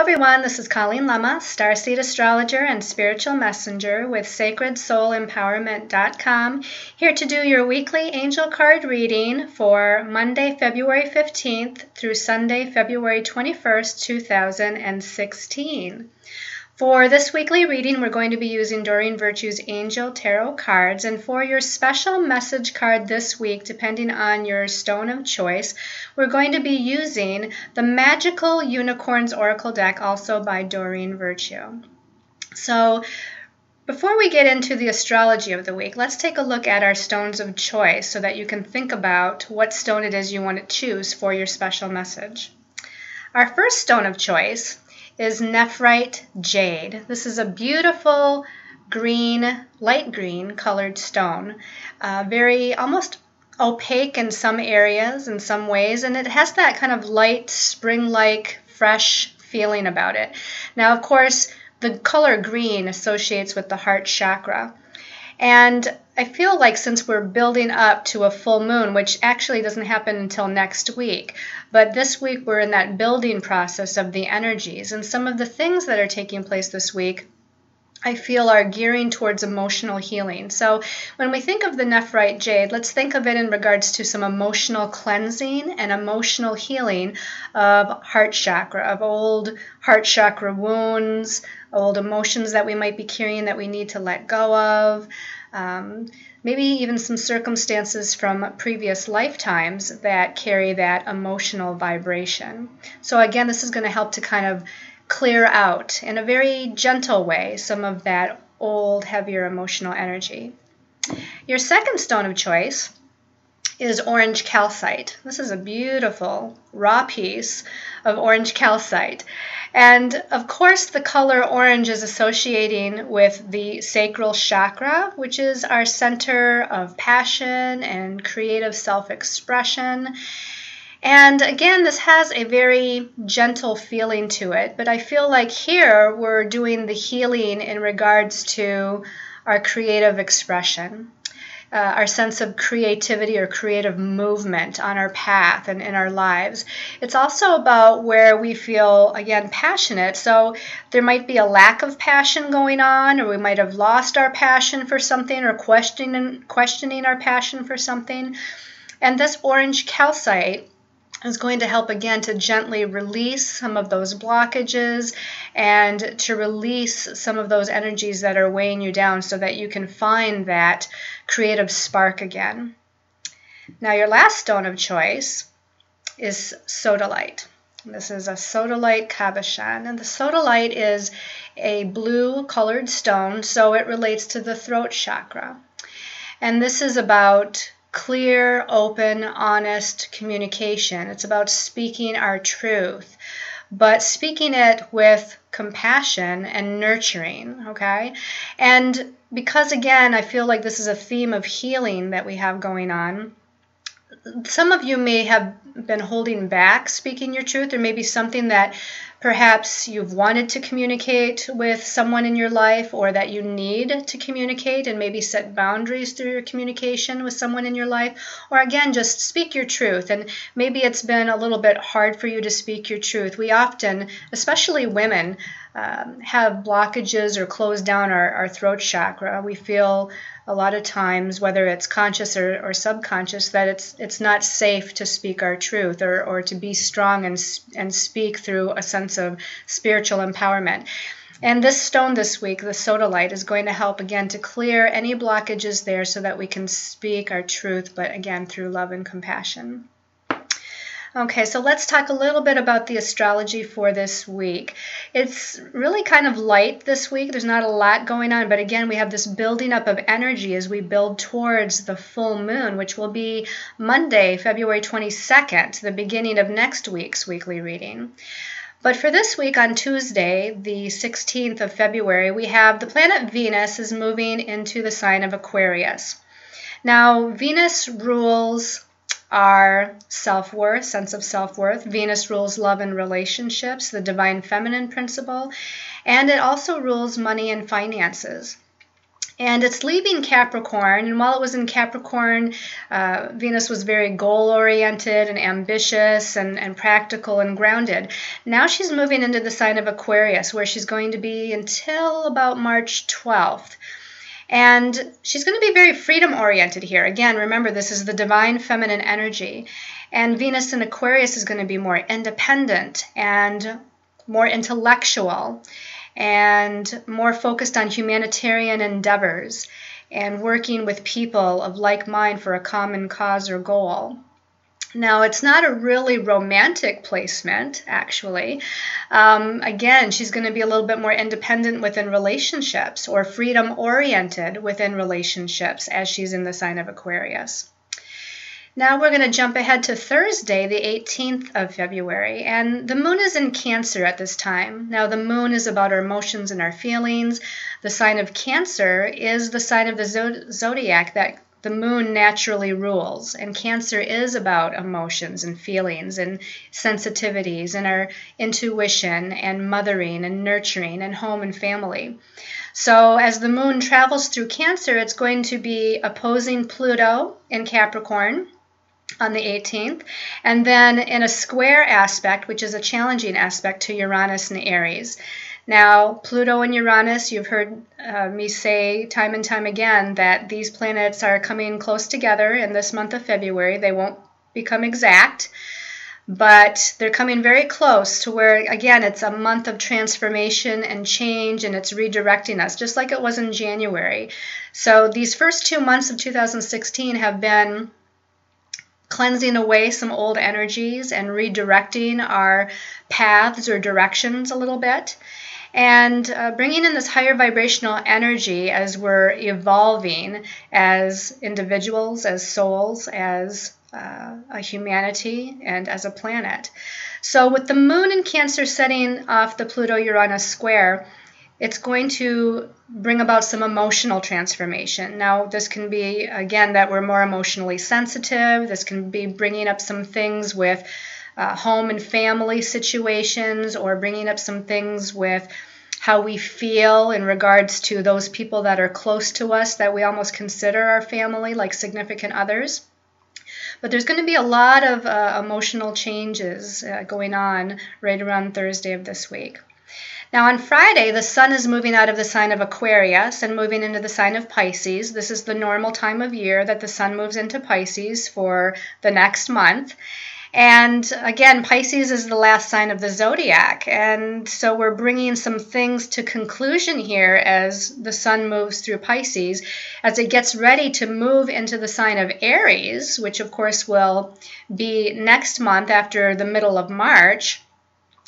everyone, this is Colleen Lema, Starseed Astrologer and Spiritual Messenger with SacredSoulEmpowerment.com, here to do your weekly angel card reading for Monday, February 15th through Sunday, February 21st, 2016. For this weekly reading, we're going to be using Doreen Virtue's Angel Tarot cards, and for your special message card this week, depending on your stone of choice, we're going to be using the Magical Unicorns Oracle deck, also by Doreen Virtue. So, before we get into the astrology of the week, let's take a look at our stones of choice so that you can think about what stone it is you want to choose for your special message. Our first stone of choice is Nephrite Jade. This is a beautiful green, light green colored stone, very almost opaque in some areas, in some ways, and it has that kind of light, spring-like, fresh feeling about it. Now, of course, the color green associates with the heart chakra, and I feel like since we're building up to a full moon, which actually doesn't happen until next week, but this week we're in that building process of the energies, and some of the things that are taking place this week I feel are gearing towards emotional healing. So when we think of the Nephrite Jade, let's think of it in regards to some emotional cleansing and emotional healing of heart chakra, of old heart chakra wounds, old emotions that we might be carrying that we need to let go of. Maybe even some circumstances from previous lifetimes that carry that emotional vibration. So again, this is going to help to kind of clear out in a very gentle way some of that old, heavier emotional energy. Your second stone of choice is orange calcite. This is a beautiful raw piece of orange calcite. And of course, the color orange is associating with the sacral chakra, which is our center of passion and creative self-expression. And again, this has a very gentle feeling to it, but I feel like here we're doing the healing in regards to our creative expression, our sense of creativity or creative movement on our path and in our lives. It's also about where we feel, again, passionate. So there might be a lack of passion going on, or we might have lost our passion for something, or questioning our passion for something. And this orange calcite is going to help again to gently release some of those blockages and to release some of those energies that are weighing you down so that you can find that creative spark again. Now, your last stone of choice is sodalite. This is a sodalite cabochon, and the sodalite is a blue colored stone, so it relates to the throat chakra. And this is about clear, open, honest communication. It's about speaking our truth, but speaking it with compassion and nurturing, okay? And because, again, I feel like this is a theme of healing that we have going on, some of you may have been holding back speaking your truth, or maybe something that perhaps you've wanted to communicate with someone in your life, or that you need to communicate and maybe set boundaries through your communication with someone in your life. Or again, just speak your truth. And maybe it's been a little bit hard for you to speak your truth. We often, especially women, have blockages or close down our throat chakra. We feel a lot of times, whether it's conscious or subconscious, that it's not safe to speak our truth, or to be strong and speak through a sense of spiritual empowerment. And this stone this week, the sodalite, is going to help again to clear any blockages there so that we can speak our truth, but again through love and compassion. Okay, so let's talk a little bit about the astrology for this week. It's really kind of light this week. There's not a lot going on, but again, we have this building up of energy as we build towards the full moon, which will be Monday, February 22nd, the beginning of next week's weekly reading. But for this week, on Tuesday, the 16th of February, we have the planet Venus is moving into the sign of Aquarius. Now, Venus rules our self-worth, sense of self-worth. Venus rules love and relationships, the divine feminine principle, and it also rules money and finances. And it's leaving Capricorn, and while it was in Capricorn, Venus was very goal-oriented and ambitious and practical and grounded. Now she's moving into the sign of Aquarius, where she's going to be until about March 12th. And she's going to be very freedom-oriented here. Again, remember, this is the divine feminine energy. And Venus in Aquarius is going to be more independent and more intellectual and more focused on humanitarian endeavors and working with people of like mind for a common cause or goal. Now, it's not a really romantic placement, actually. Again, she's going to be a little bit more independent within relationships or freedom-oriented within relationships as she's in the sign of Aquarius. Now we're going to jump ahead to Thursday, the 18th of February, and the moon is in Cancer at this time. Now the moon is about our emotions and our feelings. The sign of Cancer is the sign of the zodiac that the moon naturally rules, and Cancer is about emotions and feelings and sensitivities and our intuition and mothering and nurturing and home and family. So as the moon travels through Cancer, it's going to be opposing Pluto in Capricorn on the 18th, and then in a square aspect, which is a challenging aspect, to Uranus and Aries. Now, Pluto and Uranus, you've heard me say time and time again that these planets are coming close together in this month of February. They won't become exact, but they're coming very close to where, again, it's a month of transformation and change, and it's redirecting us, just like it was in January. So these first 2 months of 2016 have been cleansing away some old energies and redirecting our paths or directions a little bit, and bringing in this higher vibrational energy as we're evolving as individuals, as souls, as a humanity, and as a planet. So with the moon in Cancer setting off the Pluto-Uranus square, it's going to bring about some emotional transformation. Now, this can be, again, that we're more emotionally sensitive. This can be bringing up some things with home and family situations, or bringing up some things with how we feel in regards to those people that are close to us that we almost consider our family, like significant others. But there's going to be a lot of emotional changes going on right around Thursday of this week. Now on Friday, the sun is moving out of the sign of Aquarius and moving into the sign of Pisces. This is the normal time of year that the sun moves into Pisces for the next month. And again, Pisces is the last sign of the zodiac. And so we're bringing some things to conclusion here as the sun moves through Pisces, as it gets ready to move into the sign of Aries, which of course will be next month after the middle of March.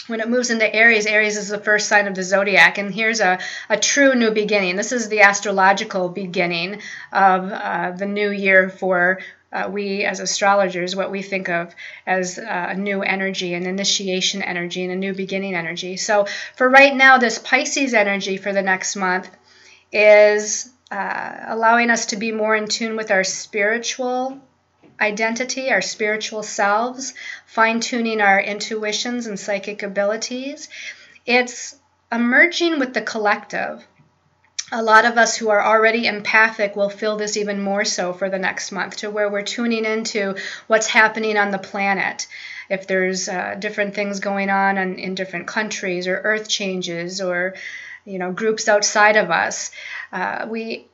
When it moves into Aries, Aries is the first sign of the zodiac, and here's a true new beginning. This is the astrological beginning of the new year for we as astrologers, what we think of as a new energy, an initiation energy, and a new beginning energy. So for right now, this Pisces energy for the next month is allowing us to be more in tune with our spiritual identity, our spiritual selves, fine-tuning our intuitions and psychic abilities. It's emerging with the collective. A lot of us who are already empathic will feel this even more so for the next month, to where we're tuning into what's happening on the planet. If there's different things going on in different countries, or earth changes, or groups outside of us, we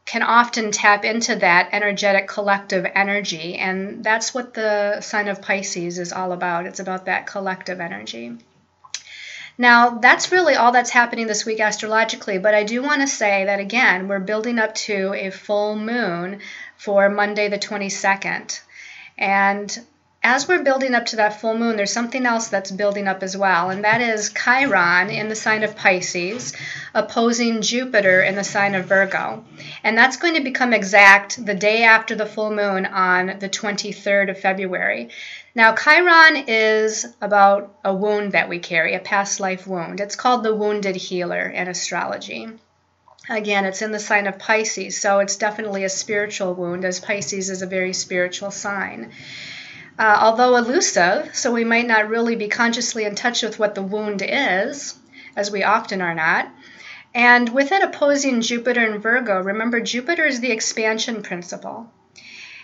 can often tap into that energetic collective energy, and that's what the sign of Pisces is all about. It's about that collective energy. Now, that's really all that's happening this week astrologically, but I do want to say that, again, we're building up to a full moon for Monday the 22nd, and as we're building up to that full moon, there's something else that's building up as well, and that is Chiron in the sign of Pisces opposing Jupiter in the sign of Virgo. And that's going to become exact the day after the full moon on the 23rd of February. Now, Chiron is about a wound that we carry, a past life wound. It's called the wounded healer in astrology. Again, it's in the sign of Pisces, so it's definitely a spiritual wound, as Pisces is a very spiritual sign. Although elusive, so we might not really be consciously in touch with what the wound is, as we often are not, And with it opposing Jupiter and Virgo, remember Jupiter is the expansion principle.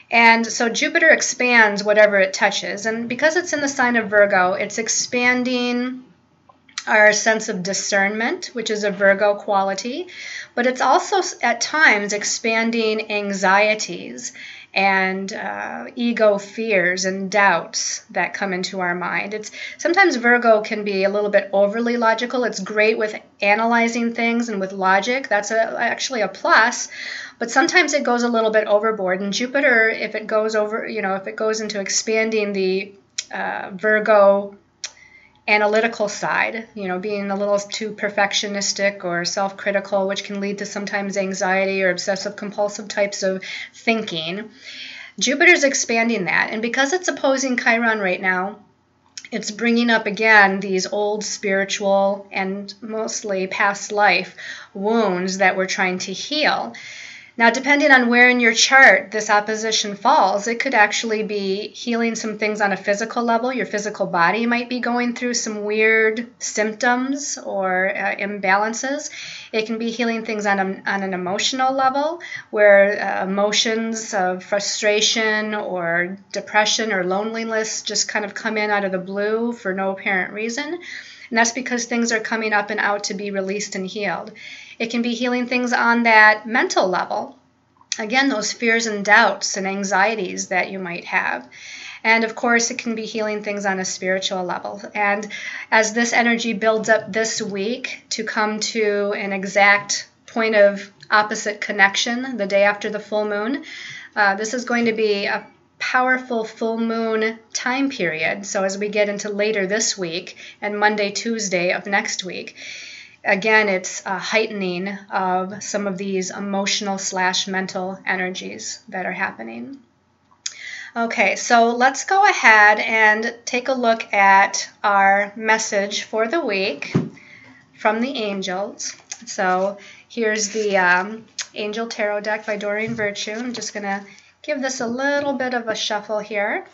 And so Jupiter expands whatever it touches. And because it's in the sign of Virgo, it's expanding our sense of discernment, which is a Virgo quality. But it's also at times expanding anxieties and ego fears and doubts that come into our mind. Sometimes Virgo can be a little bit overly logical. It's great with analyzing things and with logic. That's actually a plus. But sometimes it goes a little bit overboard. And Jupiter, if it goes if it goes into expanding the Virgo analytical side, being a little too perfectionistic or self-critical, which can lead to sometimes anxiety or obsessive-compulsive types of thinking. Jupiter's expanding that, and because it's opposing Chiron right now, it's bringing up again these old spiritual and mostly past life wounds that we're trying to heal. Now, depending on where in your chart this opposition falls, it could actually be healing some things on a physical level. Your physical body might be going through some weird symptoms or imbalances. It can be healing things on an emotional level, where emotions of frustration or depression or loneliness just kind of come in out of the blue for no apparent reason. And that's because things are coming up and out to be released and healed. It can be healing things on that mental level. Again, those fears and doubts and anxieties that you might have. And of course, it can be healing things on a spiritual level. And as this energy builds up this week to come to an exact point of opposite connection the day after the full moon, this is going to be a powerful full moon time period. So as we get into later this week and Monday, Tuesday of next week, again, it's a heightening of some of these emotional/mental energies that are happening. Okay, so let's go ahead and take a look at our message for the week from the angels. So here's the Angel Tarot deck by Doreen Virtue. I'm just going to give this a little bit of a shuffle here.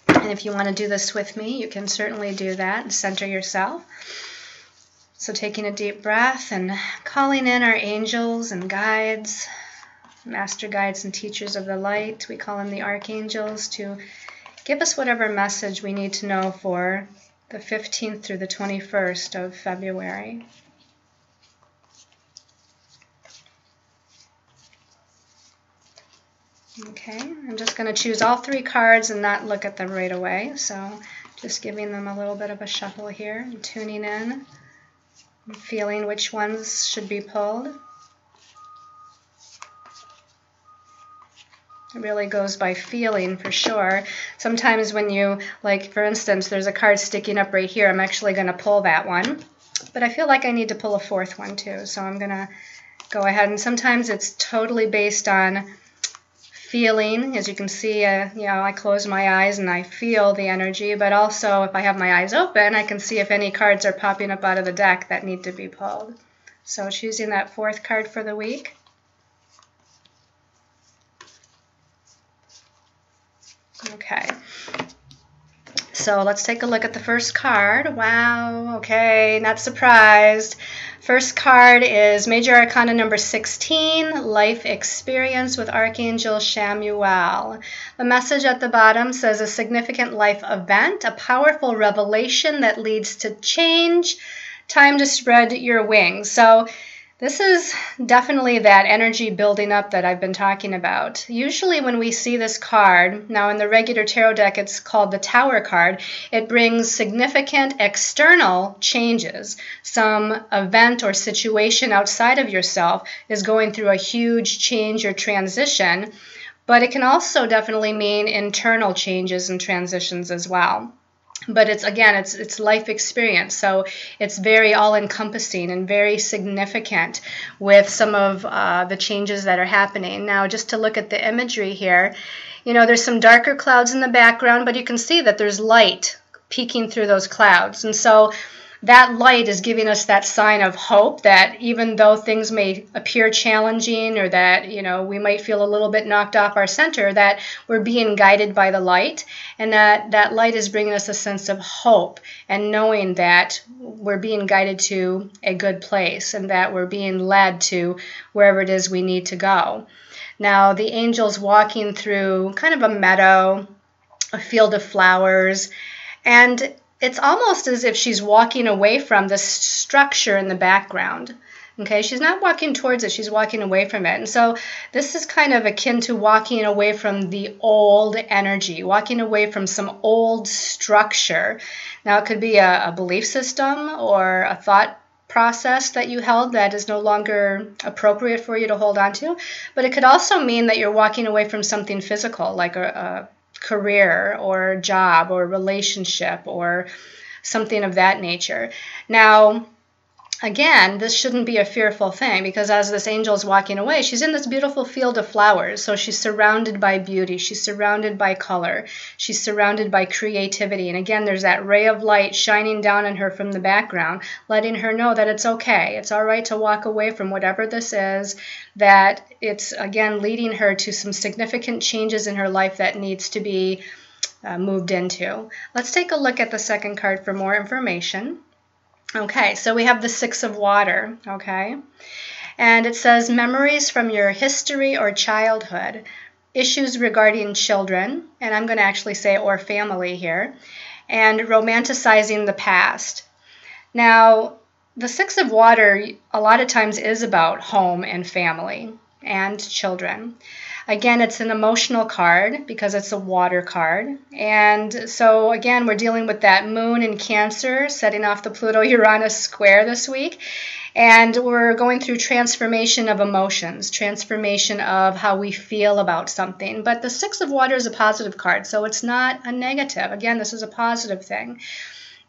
And if you want to do this with me, you can certainly do that and center yourself. So taking a deep breath and calling in our angels and guides, master guides and teachers of the light. We call them the archangels to give us whatever message we need to know for the 15th through the 21st of February. Okay, I'm just going to choose all three cards and not look at them right away. So just giving them a little bit of a shuffle here and tuning in. Feeling which ones should be pulled. It really goes by feeling for sure. Sometimes when you, like for instance, there's a card sticking up right here, I'm actually going to pull that one. But I feel like I need to pull a fourth one too, so I'm going to go ahead. And sometimes it's totally based on feeling. As you can see, I close my eyes and I feel the energy, but also if I have my eyes open, I can see if any cards are popping up out of the deck that need to be pulled. So choosing that fourth card for the week. Okay. So let's take a look at the first card. Wow, okay, not surprised. First card is Major Arcana number 16, Life Experience with Archangel Chamuel. The message at the bottom says a significant life event, a powerful revelation that leads to change, time to spread your wings. So this is definitely that energy building up that I've been talking about. Usually when we see this card, now in the regular tarot deck it's called the Tower card, it brings significant external changes. Some event or situation outside of yourself is going through a huge change or transition, but it can also definitely mean internal changes and transitions as well. But it's life experience, so it's very all-encompassing and very significant with some of the changes that are happening. Now, just to look at the imagery here, there's some darker clouds in the background, but you can see that there's light peeking through those clouds. And so that light is giving us that sign of hope that even though things may appear challenging, or that, we might feel a little bit knocked off our center, that we're being guided by the light, and that light is bringing us a sense of hope and knowing that we're being guided to a good place and that we're being led to wherever it is we need to go. Now, the angel's walking through kind of a meadow, a field of flowers, and it's almost as if she's walking away from this structure in the background. Okay, she's not walking towards it, she's walking away from it. And so this is kind of akin to walking away from the old energy, walking away from some old structure. Now, it could be a belief system or a thought process that you held that is no longer appropriate for you to hold on to, but it could also mean that you're walking away from something physical, like a career or job or relationship or something of that nature. Now, again, this shouldn't be a fearful thing, because as this angel is walking away, she's in this beautiful field of flowers. So she's surrounded by beauty. She's surrounded by color. She's surrounded by creativity. And again, there's that ray of light shining down on her from the background, letting her know that it's okay. It's all right to walk away from whatever this is, that it's, again, leading her to some significant changes in her life that needs to be moved into. Let's take a look at the second card for more information. Okay, so we have the Six of Water, okay? And it says memories from your history or childhood, issues regarding children, and I'm going to actually say or family here, and romanticizing the past. Now, the Six of Water a lot of times is about home and family and children. Again, it's an emotional card because it's a water card. And so, again, we're dealing with that moon in Cancer, setting off the Pluto-Uranus square this week. And we're going through transformation of emotions, transformation of how we feel about something. But the Six of Water is a positive card, so it's not a negative. Again, this is a positive thing.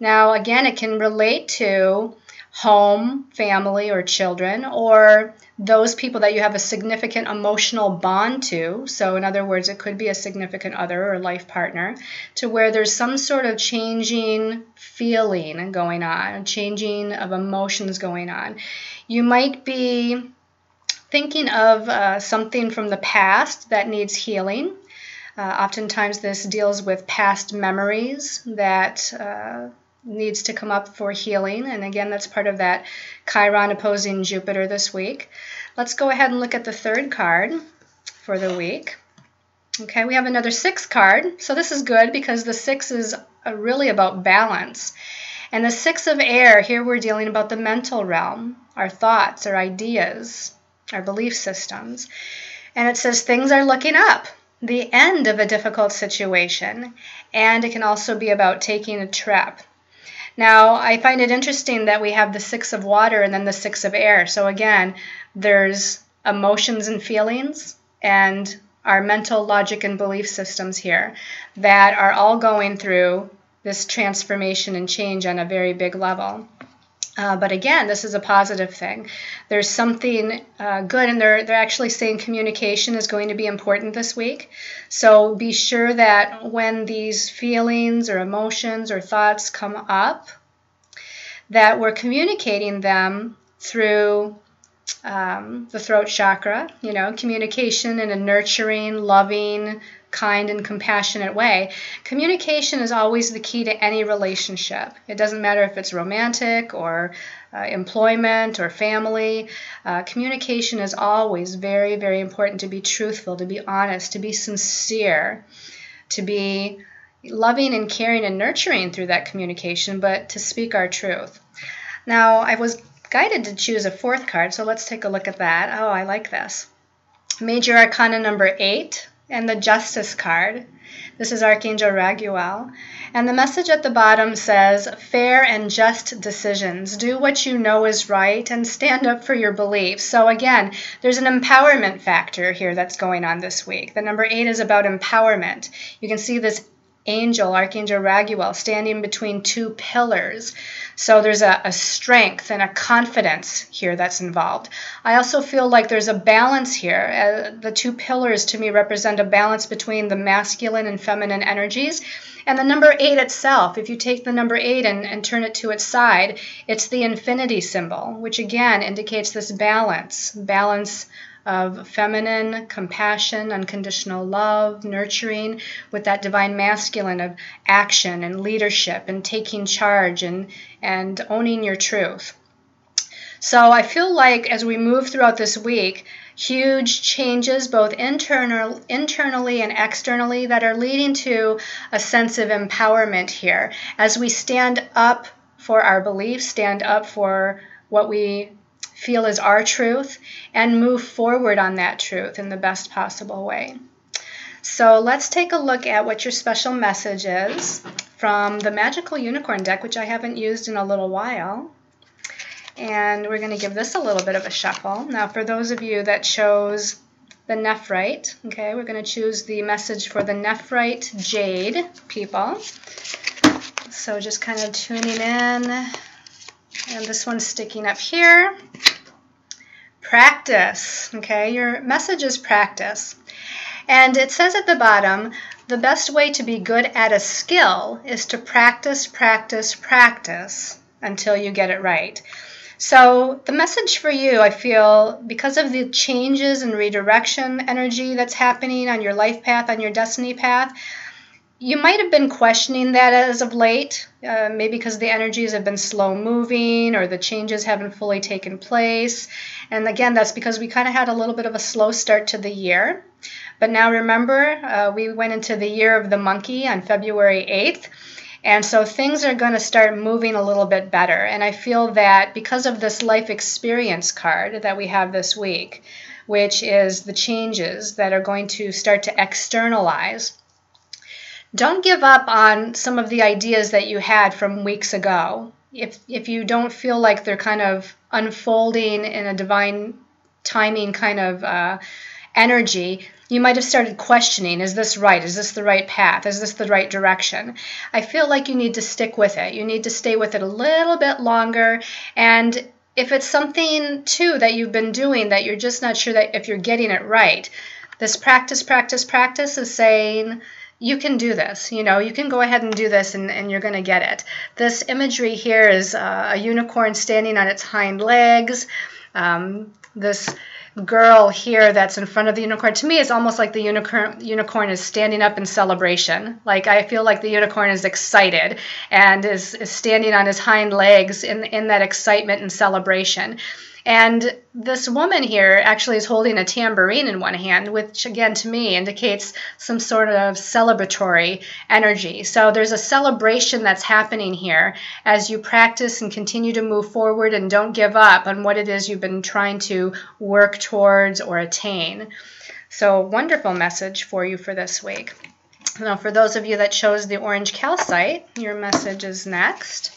Now, again, it can relate to home, family, or children, or those people that you have a significant emotional bond to. So in other words, it could be a significant other or life partner, to where there's some sort of changing feeling going on, changing of emotions going on. You might be thinking of something from the past that needs healing. Oftentimes this deals with past memories that needs to come up for healing. And again, that's part of that Chiron opposing Jupiter this week. Let's go ahead and look at the third card for the week. Okay, we have another 6 card. So this is good because the 6 is really about balance. And the 6 of air, here we're dealing about the mental realm, our thoughts, our ideas, our belief systems. And it says things are looking up, the end of a difficult situation. And it can also be about taking a trip. Now, I find it interesting that we have the 6 of water and then the 6 of air. So again, there's emotions and feelings and our mental logic and belief systems here that are all going through this transformation and change on a very big level. But again, this is a positive thing. There's something good, and they're actually saying communication is going to be important this week. So be sure that when these feelings or emotions or thoughts come up, that we're communicating them through the throat chakra, communication in a nurturing, loving, kind, and compassionate way. Communication is always the key to any relationship. It doesn't matter if it's romantic or employment or family. Communication is always very, very important, to be truthful, to be honest, to be sincere, to be loving and caring and nurturing through that communication, but to speak our truth. Now, I was guided to choose a 4th card, so let's take a look at that. Oh, I like this. Major Arcana number 8 and the Justice card. This is Archangel Raguel. And the message at the bottom says, fair and just decisions. Do what you know is right and stand up for your beliefs. So again, there's an empowerment factor here that's going on this week. The number 8 is about empowerment. You can see this angel, Archangel Raguel, standing between two pillars. So there's a strength and a confidence here that's involved. I also feel like there's a balance here. The two pillars to me represent a balance between the masculine and feminine energies. And the number 8 itself, if you take the number 8 and turn it to its side, it's the infinity symbol, which again indicates this balance of feminine, compassion, unconditional love, nurturing, with that divine masculine of action and leadership and taking charge and owning your truth. So I feel like as we move throughout this week, huge changes both internally and externally that are leading to a sense of empowerment here as we stand up for our beliefs, stand up for what we feel is our truth, and move forward on that truth in the best possible way. So let's take a look at what your special message is from the Magical Unicorn deck, which I haven't used in a little while. And we're going to give this a little bit of a shuffle. Now, for those of you that chose the Nephrite, okay, we're going to choose the message for the Nephrite Jade people. So just kind of tuning in. And this one's sticking up here. Practice, okay? Your message is practice. And it says at the bottom, the best way to be good at a skill is to practice, practice, practice until you get it right. So the message for you, I feel, because of the changes and redirection energy that's happening on your life path, on your destiny path, you might have been questioning that as of late, maybe because the energies have been slow moving or the changes haven't fully taken place. And again, that's because we kind of had a little bit of a slow start to the year. But now remember, we went into the year of the monkey on February 8th. And so things are going to start moving a little bit better. And I feel that because of this life experience card that we have this week, which is the changes that are going to start to externalize, don't give up on some of the ideas that you had from weeks ago. If you don't feel like they're kind of unfolding in a divine timing kind of energy, you might have started questioning, is this right? Is this the right path? Is this the right direction? I feel like you need to stick with it. You need to stay with it a little bit longer. And if it's something, too, that you've been doing that you're just not sure that if you're getting it right, this practice, practice, practice is saying, you can do this, you can go ahead and do this and you're going to get it. This imagery here is a unicorn standing on its hind legs. This girl here that's in front of the unicorn, to me, it's almost like the unicorn is standing up in celebration. Like, I feel like the unicorn is excited and is standing on his hind legs in that excitement and celebration. And this woman here actually is holding a tambourine in one hand, which again to me indicates some sort of celebratory energy. So there's a celebration that's happening here as you practice and continue to move forward and don't give up on what it is you've been trying to work towards or attain. So wonderful message for you for this week. Now for those of you that chose the orange calcite, your message is next.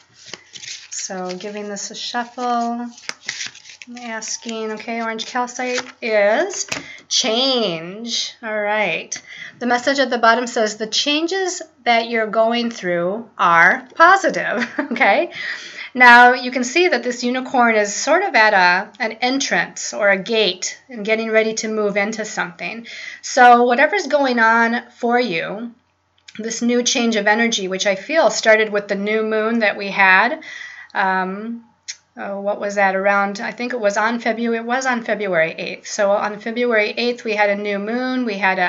So giving this a shuffle. I'm asking, okay, orange calcite is change. All right. The message at the bottom says the changes that you're going through are positive, okay? Now, you can see that this unicorn is sort of at an entrance or a gate and getting ready to move into something. So whatever's going on for you, this new change of energy, which I feel started with the new moon that we had, what was that around? I think it was on February 8th. So on February 8th, we had a new moon. We had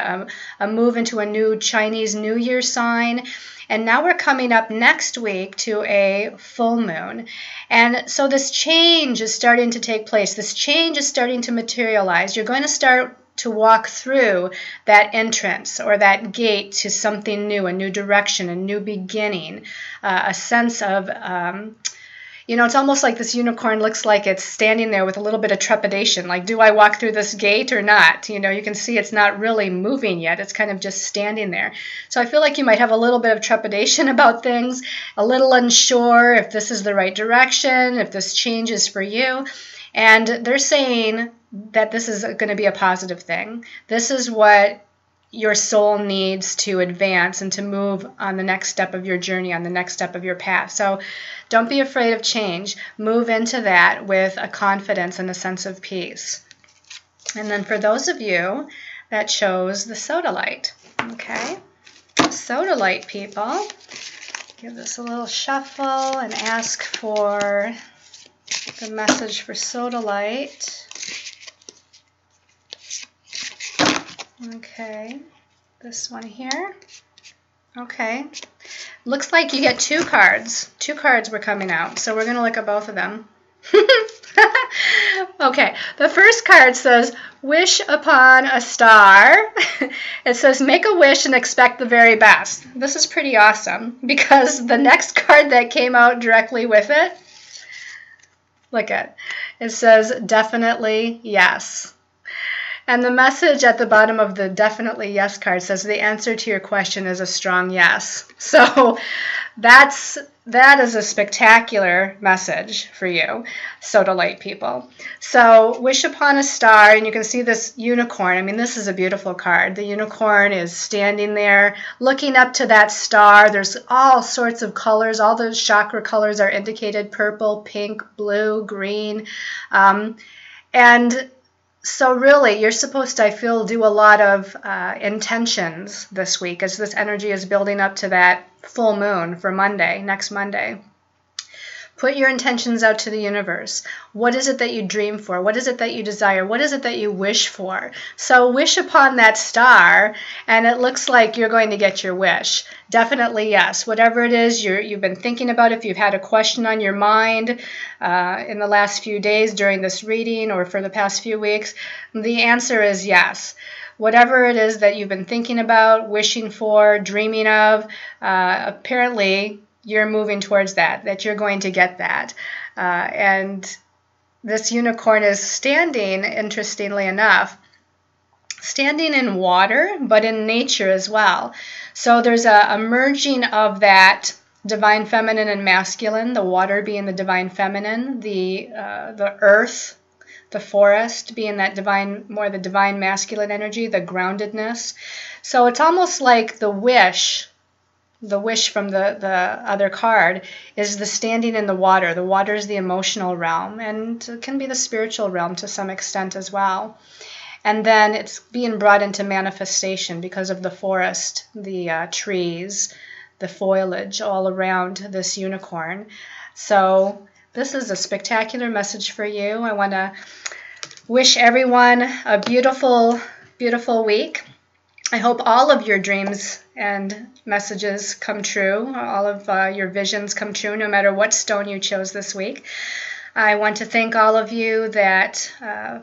a move into a new Chinese New Year sign. And now we're coming up next week to a full moon. And so this change is starting to take place. This change is starting to materialize. You're going to start to walk through that entrance or that gate to something new, a new direction, a new beginning, a sense of it's almost like this unicorn looks like it's standing there with a little bit of trepidation. Like, do I walk through this gate or not? You can see it's not really moving yet. It's kind of just standing there. So I feel like you might have a little bit of trepidation about things, a little unsure if this is the right direction, if this changes for you. And they're saying that this is going to be a positive thing. This is what your soul needs to advance and to move on the next step of your journey, on the next step of your path. So don't be afraid of change. Move into that with a confidence and a sense of peace. And then for those of you that chose the sodalite, okay, sodalite people, give this a little shuffle and ask for the message for sodalite. Okay, this one here. Okay, looks like you get two cards. Two cards were coming out, so we're going to look at both of them. Okay, the first card says, wish upon a star. It says, make a wish and expect the very best. This is pretty awesome because the next card that came out directly with it, look at it, says, definitely yes. And the message at the bottom of the definitely yes card says the answer to your question is a strong yes. So that is a spectacular message for you, sodalite people. So wish upon a star, and you can see this unicorn. I mean, this is a beautiful card. The unicorn is standing there looking up to that star. There's all sorts of colors. All those chakra colors are indicated: purple, pink, blue, green. And so really, you're supposed to, I feel, do a lot of intentions this week as this energy is building up to that full moon for Monday, next Monday. Put your intentions out to the universe. What is it that you dream for? What is it that you desire? What is it that you wish for? So wish upon that star, and it looks like you're going to get your wish. Definitely yes. Whatever it is you've been thinking about, if you've had a question on your mind in the last few days during this reading or for the past few weeks, the answer is yes. Whatever it is that you've been thinking about, wishing for, dreaming of, apparently you're moving towards that you're going to get that. And this unicorn is standing, interestingly enough, standing in water, but in nature as well. So there's a merging of that divine feminine and masculine, the water being the divine feminine, the earth, the forest being that divine, more the divine masculine energy, the groundedness. So it's almost like the wish from the other card is the standing in the water. The water is the emotional realm, and it can be the spiritual realm to some extent as well. And then it's being brought into manifestation because of the forest, the trees, the foliage all around this unicorn. So this is a spectacular message for you. I want to wish everyone a beautiful, beautiful week. I hope all of your dreams and messages come true, all of your visions come true, no matter what stone you chose this week. I want to thank all of you that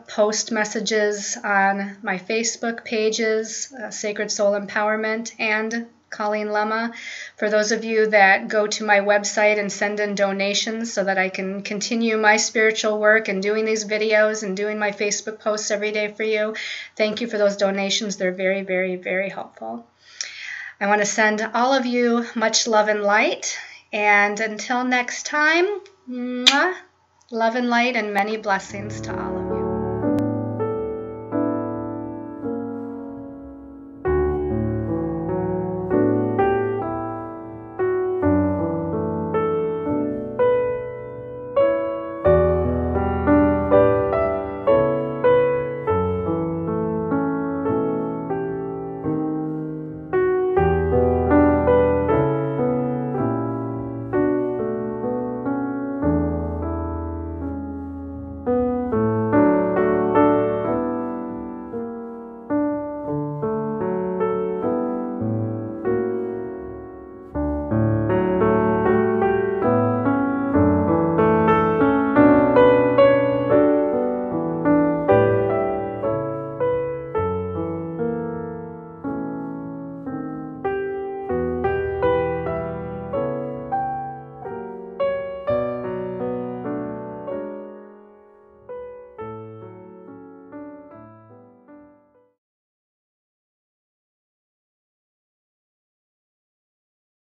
post messages on my Facebook pages, Sacred Soul Empowerment and Colleen Lemma. For those of you that go to my website and send in donations so that I can continue my spiritual work and doing these videos and doing my Facebook posts every day for you, thank you for those donations. They're very, very, very helpful. I want to send all of you much love and light. And until next time, mwah, love and light and many blessings to all of you.